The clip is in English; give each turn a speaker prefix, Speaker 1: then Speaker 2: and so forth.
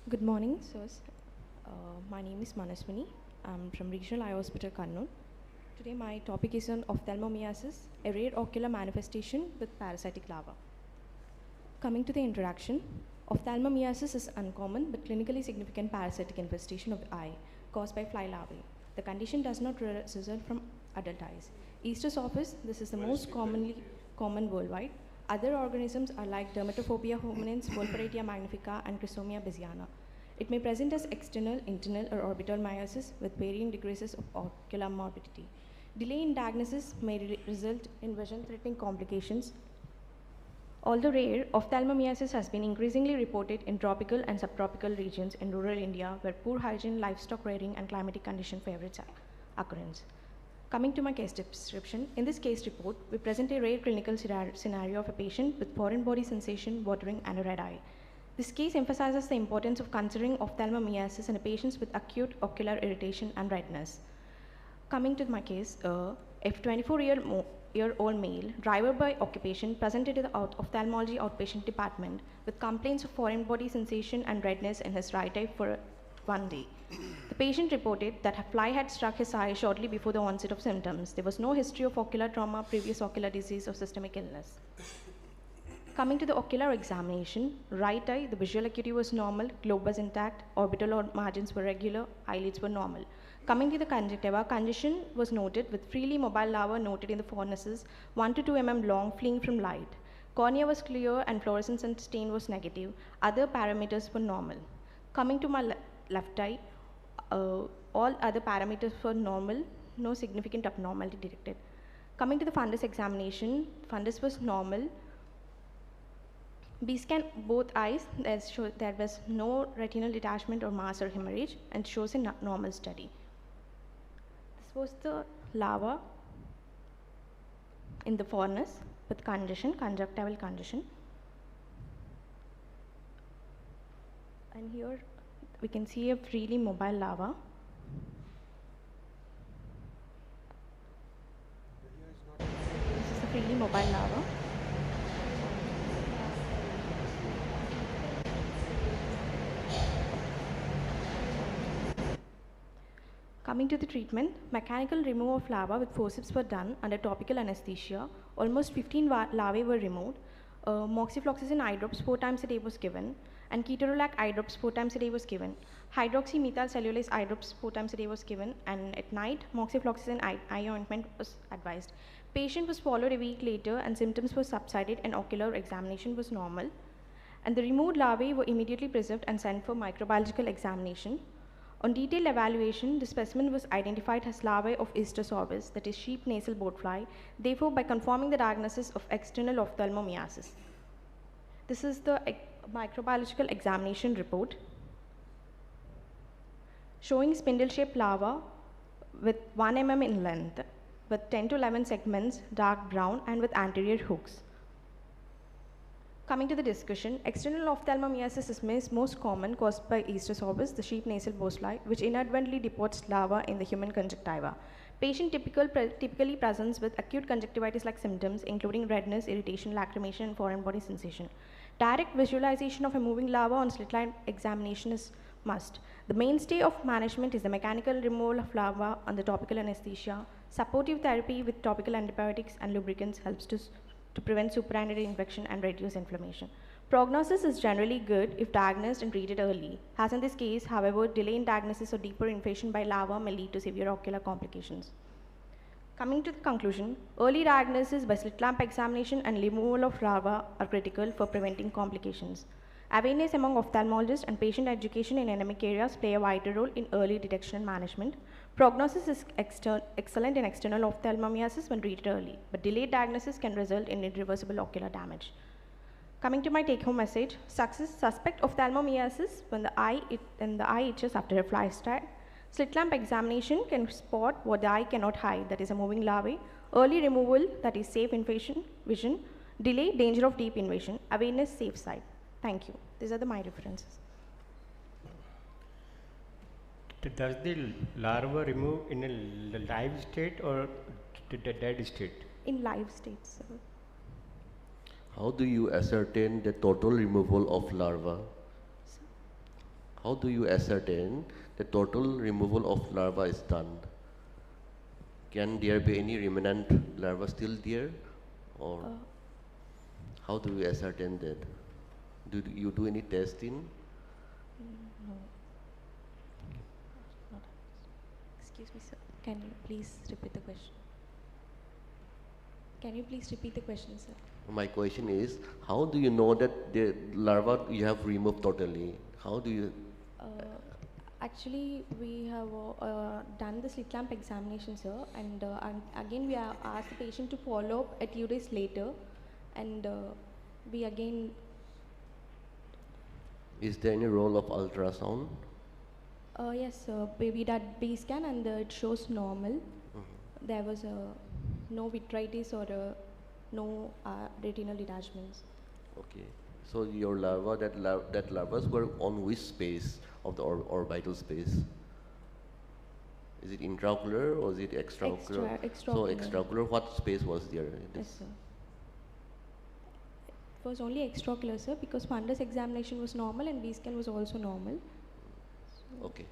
Speaker 1: Good morning, sirs. My name is Manaswini. I'm from Regional Eye Hospital, Kannur. Today my topic is on ophthalmomyiasis, a rare ocular manifestation with parasitic larva. Coming to the introduction, ophthalmomyiasis is uncommon but clinically significant parasitic infestation of the eye caused by fly larvae. The condition does not result from adult eyes. Eastersophis, this is the most common worldwide. Other organisms are like Dermatophobia hominins, Wolferatia magnifica, and Chrysomia bassiana. It may present as external, internal, or orbital myiasis with varying degrees of ocular morbidity. Delay in diagnosis may result in vision-threatening complications. Although rare, ophthalmomyiasis has been increasingly reported in tropical and subtropical regions in rural India where poor hygiene, livestock rearing, and climatic condition favorites occurrence. Coming to my case description, in this case report, we present a rare clinical scenario of a patient with foreign body sensation, watering, and a red eye. This case emphasizes the importance of considering ophthalmomyiasis in patients with acute ocular irritation and redness. Coming to my case, a 24-year-old male, driver by occupation, presented to the ophthalmology outpatient department with complaints of foreign body sensation and redness in his right eye for 1 day. The patient reported that a fly had struck his eye shortly before the onset of symptoms. There was no history of ocular trauma, previous ocular disease, or systemic illness. Coming to the ocular examination, right eye, the visual acuity was normal, globe was intact, orbital margins were regular, eyelids were normal. Coming to the conjunctiva, congestion was noted with freely mobile larva noted in the fornices, 1 to 2 mm long, fleeing from light. Cornea was clear and fluorescence and stain was negative. Other parameters were normal. Coming to my left eye, all other parameters were normal, no significant abnormality detected. Coming to the fundus examination, fundus was normal. B-scan both eyes, there was no retinal detachment or mass or hemorrhage, and shows a normal study. This was the larva in the fornix with congestion, conjunctival congestion. And here we can see a freely mobile larva. This is the freely mobile larva. Coming to the treatment, mechanical removal of larva with forceps were done under topical anesthesia. Almost 15 larvae were removed. Moxifloxacin eye drops 4 times a day was given, and ketorolac eye drops 4 times a day was given. Hydroxymethylcellulose eye drops 4 times a day was given, and at night, moxifloxacin eye ointment was advised. Patient was followed a week later, and symptoms were subsided, and ocular examination was normal. And the removed larvae were immediately preserved and sent for microbiological examination. On detailed evaluation, the specimen was identified as larvae of Eastersophis, that is sheep nasal boatfly, therefore by confirming the diagnosis of external ophthalmomyiasis. This is the microbiological examination report showing spindle-shaped larva with 1 mm in length, with 10 to 11 segments, dark brown, and with anterior hooks. Coming to the discussion, external ophthalmomyiasis is most common caused by Eastersophis, the sheep nasal boatfly, which inadvertently deposits larva in the human conjunctiva. Patient typically presents with acute conjunctivitis-like symptoms, including redness, irritation, lacrimation, and foreign body sensation. Direct visualization of a moving larva on slit-line examination is must. The mainstay of management is the mechanical removal of larva under topical anesthesia. Supportive therapy with topical antibiotics and lubricants helps to prevent superannuated infection and reduce inflammation. Prognosis is generally good if diagnosed and treated early. As in this case, however, delay in diagnosis or deeper invasion by larva may lead to severe ocular complications. Coming to the conclusion, early diagnosis by slit lamp examination and removal of larva are critical for preventing complications. Awareness among ophthalmologists and patient education in endemic areas play a vital role in early detection and management. Prognosis is excellent in external ophthalmomyiasis when treated early, but delayed diagnosis can result in irreversible ocular damage. Coming to my take-home message, suspect ophthalmomyiasis when the eye itches after a fly strike. Slit lamp examination can spot what the eye cannot hide, that is a moving larvae. Early removal, that is safe vision. Delay, danger of deep invasion. Awareness, safe side. Thank you. These are my references.
Speaker 2: Does the larva remove in a live state or the dead state?
Speaker 1: In live state, sir.
Speaker 3: How do you ascertain the total removal of larva? how do you ascertain the total removal of larva is done? Can there be any remnant larva still there, or how do you ascertain that? Do you do any testing?
Speaker 1: No. Not. Excuse me, sir. Can you please repeat the question? Can you please repeat the question, sir?
Speaker 3: My question is, how do you know that the larva you have removed totally? How do you?
Speaker 1: Actually, we have done the slit lamp examination, sir, and again we have asked the patient to follow up a few days later, and we again.
Speaker 3: Is there any role of ultrasound?
Speaker 1: Yes, sir. We did B scan and it shows normal. There was no vitritis or no retinal detachments.
Speaker 3: Okay. So your larva, that larvas were on which space of the orbital space? Is it intraocular or is it extraocular? So
Speaker 1: Extraocular.
Speaker 3: extraocular, what space was there?
Speaker 1: Yes, sir. It was only extraocular, sir, because fundus examination was normal and B scan was also normal.
Speaker 3: Okay.